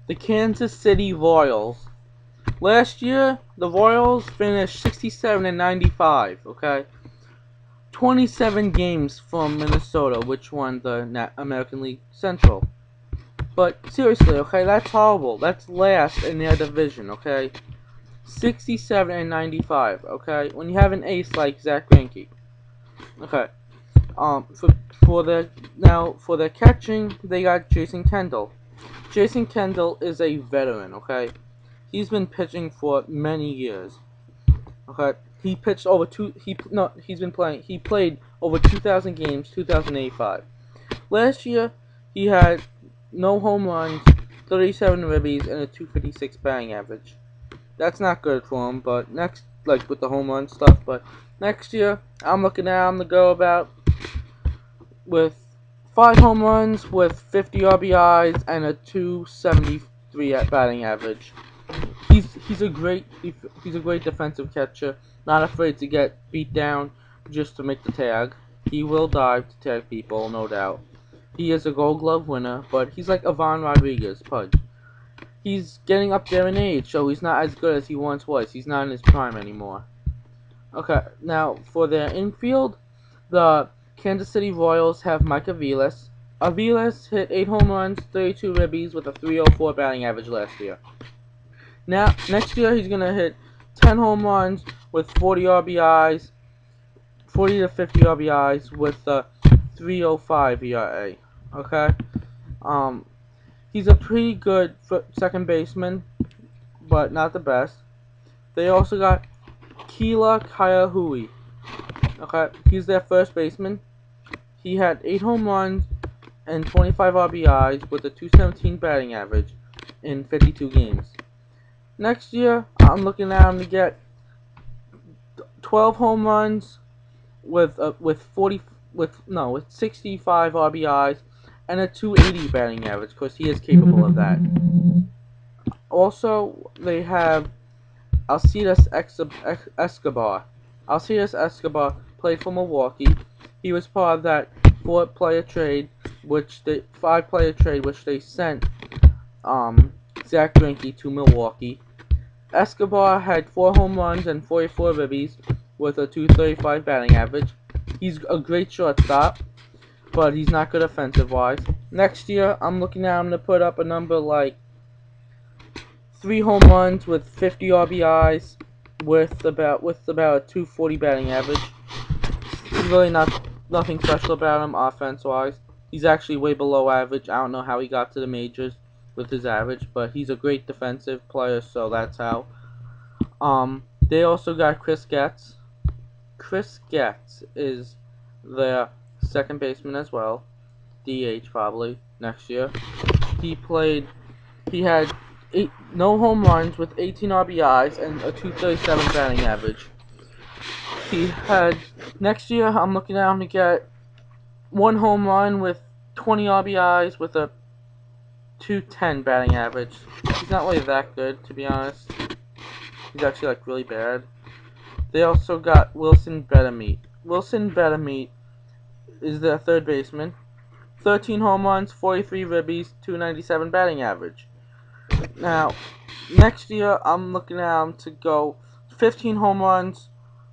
the Kansas City Royals. Last year, the Royals finished 67 and 95. Okay, 27 games from Minnesota, which won the American League Central. But seriously, okay, that's horrible. That's last in their division. Okay, 67 and 95. Okay, when you have an ace like Zach Greinke. Okay, for their catching, they got Jason Kendall. Jason Kendall is a veteran. Okay, he's been pitching for many years. Okay, he pitched over two. He's been playing. He played over 2,000 games, 2,085. Last year, he had no home runs, 37 ribbies, and a 256 batting average. That's not good for him. But next, like with the home run stuff. But next year, I'm looking at him to go about with 5 home runs, with 50 RBIs, and a 273 at batting average. He's a great defensive catcher, not afraid to get beat down just to make the tag. He will dive to tag people, no doubt. He is a Gold Glove winner, but he's like Ivan Rodriguez, Pudge. He's getting up there in age, so he's not as good as he once was. He's not in his prime anymore. Okay, now for their infield, the Kansas City Royals have Mike Aviles. Aviles hit 8 home runs, 32 ribbies with a 304 batting average last year. Now, next year he's gonna hit 10 home runs with 40 RBIs, 40 to 50 RBIs with a 3.05 ERA. Okay, he's a pretty good second baseman, but not the best. They also got Keila Kaiahui. Okay, he's their first baseman. He had 8 home runs and 25 RBIs with a 217 batting average in 52 games. Next year, I'm looking at him to get 12 home runs with 65 RBIs and a 280 batting average, because he is capable of that. Also, they have Alcides Escobar. Alcides Escobar played for Milwaukee. He was part of that 5-player trade, which they sent Zach Greinke to Milwaukee. Escobar had 4 home runs and 44 ribbies with a 235 batting average. He's a great shortstop, but he's not good offensive-wise. Next year, I'm looking at him to put up a number like 3 home runs with 50 RBIs with about a 240 batting average. He's really nothing special about him offense-wise. He's actually way below average. I don't know how he got to the majors with his average, but he's a great defensive player, so that's how. They also got Chris Getz. Chris Getz is their second baseman as well, DH probably next year. He had no home runs with 18 RBIs and a 237 batting average. Next year, I'm looking at him to get 1 home run with 20 RBIs with a 210 batting average. He's not really that good, to be honest. He's actually like really bad. They also got Wilson Betemeat. Wilson Betemeat is their third baseman. 13 home runs, 43 ribbies, 297 batting average. Now, next year I'm looking at him to go 15 home runs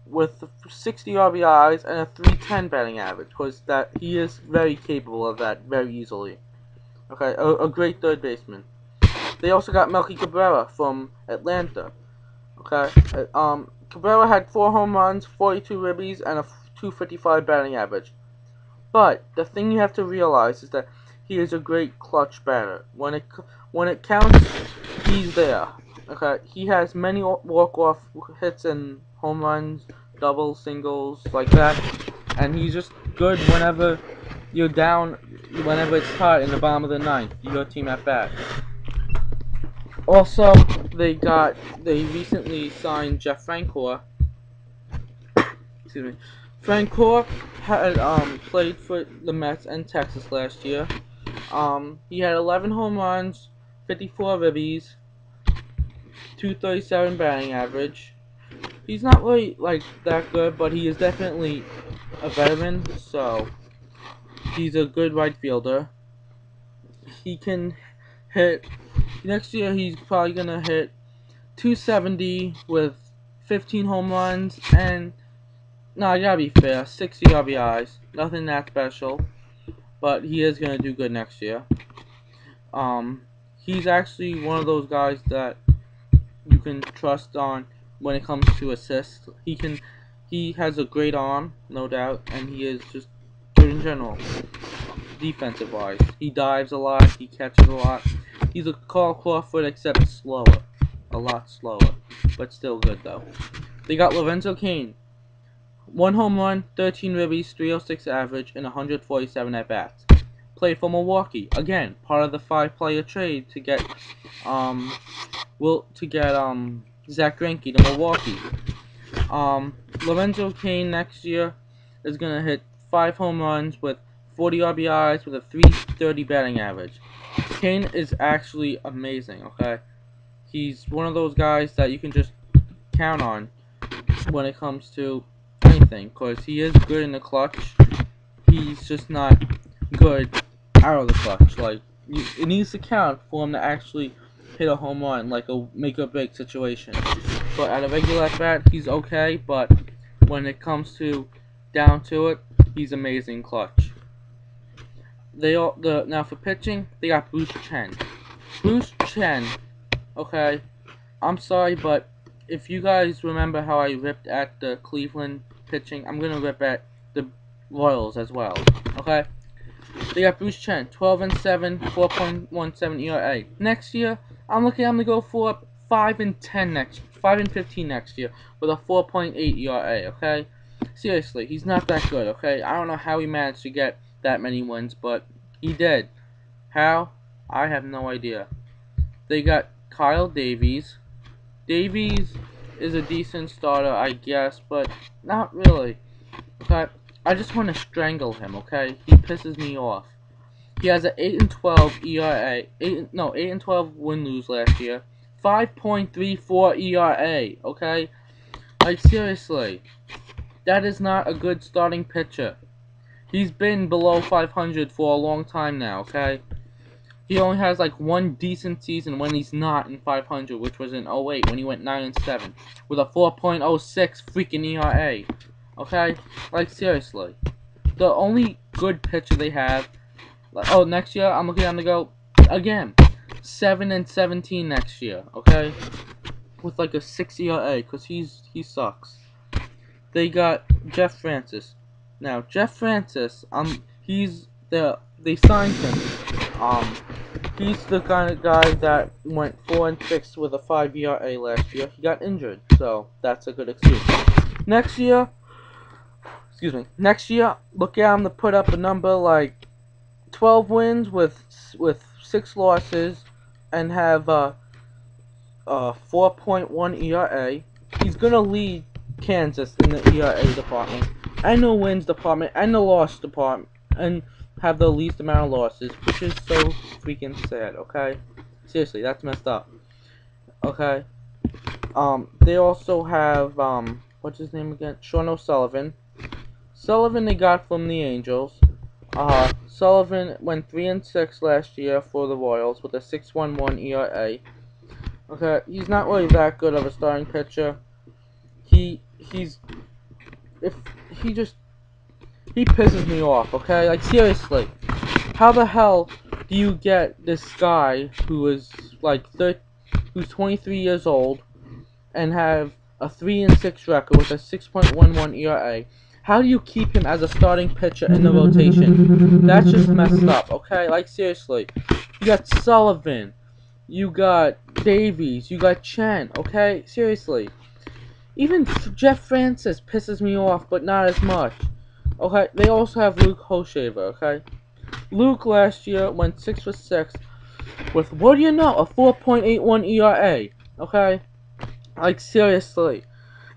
with 60 RBIs and a 310 batting average, because he is very capable of that very easily. Okay, a great third baseman. They also got Melky Cabrera from Atlanta. Okay, Cabrera had 4 home runs, 42 ribbies, and a 255 batting average. But the thing you have to realize is that he is a great clutch batter. When it counts, he's there. Okay, he has many walk-off hits and home runs, doubles, singles, like that, and he's just good whenever you're down, whenever it's tied in the bottom of the ninth, your team at bat. Also, they recently signed Jeff Francoeur. Excuse me. Francoeur had played for the Mets and Texas last year. He had 11 home runs, 54 ribbies, 237 batting average. He's not really like that good, but he is definitely a veteran, so he's a good right fielder. He can hit Next year he's probably gonna hit 270 with 15 home runs and, nah, I gotta be fair, 60 RBIs. Nothing that special, but he is gonna do good next year. He's actually one of those guys that you can trust on when it comes to assists. He has a great arm, no doubt, and he is just good in general. Defensive wise, he dives a lot, he catches a lot. He's a Carl Crawford except slower, a lot slower, but still good though. They got Lorenzo Cain, 1 home run, 13 ribbies, 306 average, and 147 at bats. Played for Milwaukee, again part of the 5-player trade to get Zach Greinke to Milwaukee. Lorenzo Cain next year is gonna hit 5 home runs with 40 RBIs with a 330 batting average. Cain is actually amazing, okay? He's one of those guys that you can just count on when it comes to anything, because he is good in the clutch. He's just not good out of the clutch. Like, it needs to count for him to actually hit a home run, like a make or break situation. But at a regular at bat, he's okay, but when it comes to down to it, he's amazing clutch. Now for pitching, they got Bruce Chen. Bruce Chen, okay, I'm sorry, but if you guys remember how I ripped at the Cleveland pitching, I'm gonna rip at the Royals as well, okay? They got Bruce Chen, 12-7, 4.17 ERA. Next year, I'm looking at him to go for 5-15 next year with a 4.8 ERA, okay? Seriously, he's not that good, okay? I don't know how he managed to get that many wins, but he did. How? I have no idea. They got Kyle Davies. Davies is a decent starter, I guess, but not really. Okay? I just want to strangle him, okay? He pisses me off. He has an 8-12 ERA. 8-12 win-lose last year. 5.34 ERA, okay? Like, seriously. That is not a good starting pitcher. He's been below 500 for a long time now, okay? He only has like one decent season when he's not in 500, which was in 08 when he went 9-7 with a 4.06 freaking ERA. Okay? Like, seriously. The only good pitcher they have, next year I'm looking at him to go again 7-17 next year, okay? With like a 6 ERA, because he sucks. They got Jeff Francis. Now, Jeff Francis, they signed him. He's the kind of guy that went 4-6 with a 5 ERA last year. He got injured, so that's a good excuse. Next year, look at him to put up a number like 12 wins with 6 losses and have a 4.1 ERA. He's gonna lead Kansas in the ERA department, and the wins department, and the loss department, and have the least amount of losses, which is so freaking sad, okay? Seriously, that's messed up. Okay? They also have, what's his name again? Sean O'Sullivan. Sullivan they got from the Angels. Sullivan went 3-6 last year for the Royals with a 6.11 ERA. Okay, he's not really that good of a starting pitcher. He pisses me off, okay? Like, seriously. How the hell do you get this guy who is like who's 23 years old and have a 3-6 record with a 6.11 ERA? How do you keep him as a starting pitcher in the rotation? That's just messed up, okay? Like, seriously. You got Sullivan, you got Davies, you got Chen, okay? Seriously. Even Jeff Francis pisses me off, but not as much. Okay, they also have Luke Hochevar, okay? Luke last year went 6-6 with, what do you know, a 4.81 ERA, okay? Like, seriously.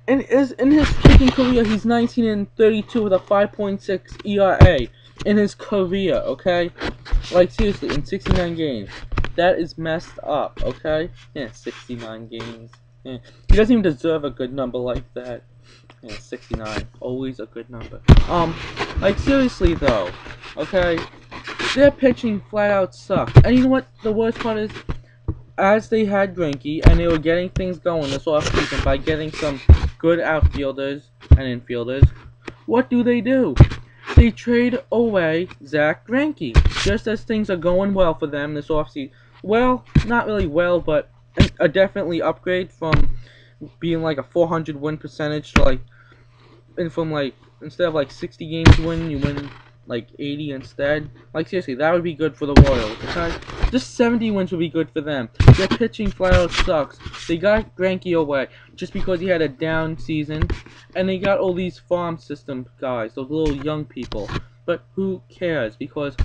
In his freaking career, he's 19-32 with a 5.6 ERA in his career, okay? Like, seriously, in 69 games. That is messed up, okay? Yeah, 69 games. Yeah. He doesn't even deserve a good number like that. Yeah, 69. Always a good number. Like, seriously, though. Okay? Their pitching flat out sucks. And you know what the worst part is? as they had Greinke and they were getting things going this offseason by getting some good outfielders and infielders, what do? They trade away Zach Greinke just as things are going well for them this offseason. Well, not really well, but a definitely upgrade from being like a 400 win percentage to instead of like 60 games win, you win like 80 instead. Like seriously, that would be good for the Royals, okay? Just 70 wins would be good for them. Their pitching flat out sucks. They got Greinke away just because he had a down season, and they got all these farm system guys, those little young people. But who cares? Because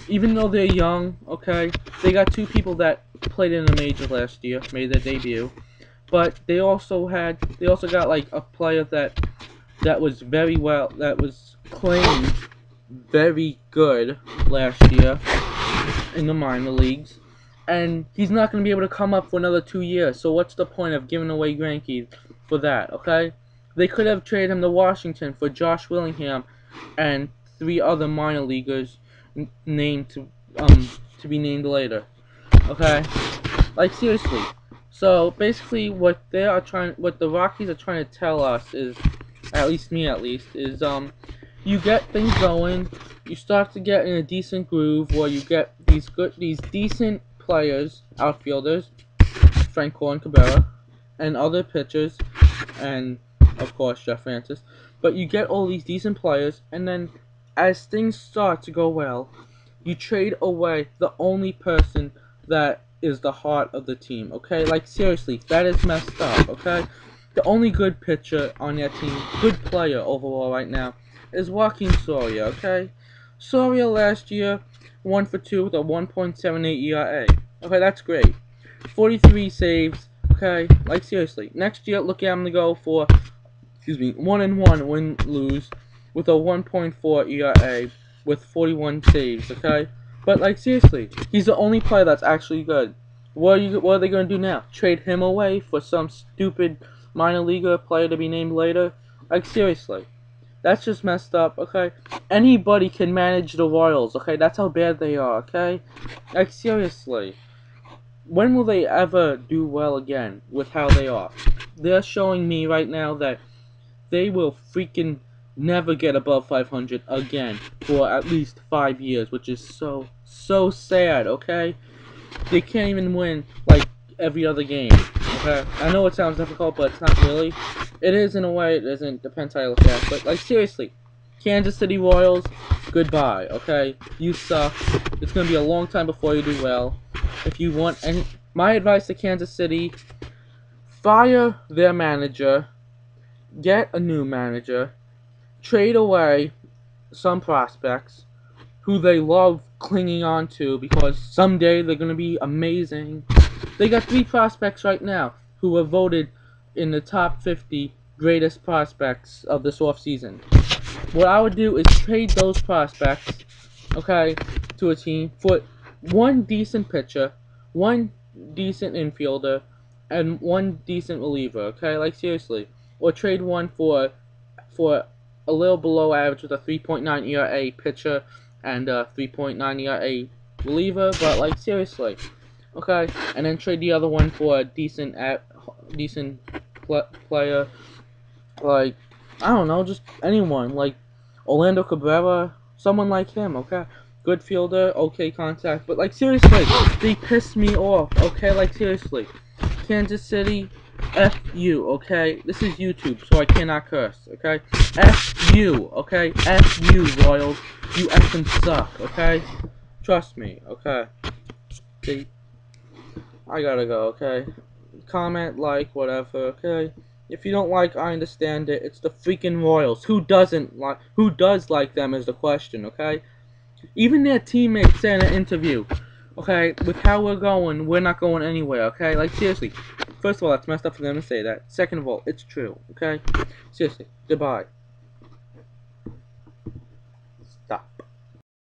even though they're young, okay, they got two people that played in the major last year, made their debut. But they also got like a player that was claimed very good last year in the minor leagues, and he's not going to be able to come up for another 2 years. So what's the point of giving away Greinke for that? Okay, they could have traded him to Washington for Josh Willingham and 3 other minor leaguers named to be named later. Okay, like seriously. So basically, what the Rockies are trying to tell us is, at least me, is you get things going, you start to get in a decent groove where you get these decent players, outfielders, Franco and Cabrera, and other pitchers, and of course Jeff Francis. But you get all these decent players, and then as things start to go well, you trade away the only person that is the heart of the team, okay? Like seriously, that is messed up, okay? The only good pitcher on that team, good player overall right now, is Joaquin Soria, okay? Soria last year, 1 for 2 with a 1.78 ERA. Okay, that's great. 43 saves, okay? Like seriously, next year look at him to go for, 1-1 win-lose with a 1.4 ERA with 41 saves, okay? But like seriously, he's the only player that's actually good. What are they going to do now? Trade him away for some stupid minor leaguer player to be named later? Like seriously, that's just messed up, okay? Anybody can manage the Royals, okay? That's how bad they are, okay? Like seriously, when will they ever do well again with how they are? They're showing me right now that they will freaking never get above 500 again for at least 5 years, which is so sad, okay? They can't even win like every other game, okay? I know it sounds difficult, but it's not really. It is in a way, it isn't, depends how you look at it. But like seriously, Kansas City Royals, goodbye, okay? You suck. It's gonna be a long time before you do well. If you want any, my advice to Kansas City, fire their manager, get a new manager, trade away some prospects who they love clinging on to because someday they're going to be amazing. They got 3 prospects right now who were voted in the top 50 greatest prospects of this offseason. What I would do is trade those prospects, okay, to a team for 1 decent pitcher, 1 decent infielder, and 1 decent reliever, okay? Like seriously. Or trade one for a little below average with a 3.9 ERA pitcher and a 3.9 ERA reliever, but like seriously, okay, and then trade the other one for a decent player, like I don't know, just anyone, like Orlando Cabrera, someone like him, okay, good fielder, okay contact, but like seriously, they piss me off, okay, like seriously, Kansas City, F you, okay? This is YouTube, so I cannot curse, okay? F you, okay? F you, Royals. You effing suck, okay? Trust me, okay? See, I gotta go, okay? Comment, like, whatever, okay? If you don't like, I understand it. It's the freaking Royals. Who does like them is the question, okay? Even their teammates said in an interview, okay, with how we're going, we're not going anywhere, okay? Like, seriously. First of all, that's messed up for them to say that. Second of all, it's true, okay? Seriously, goodbye.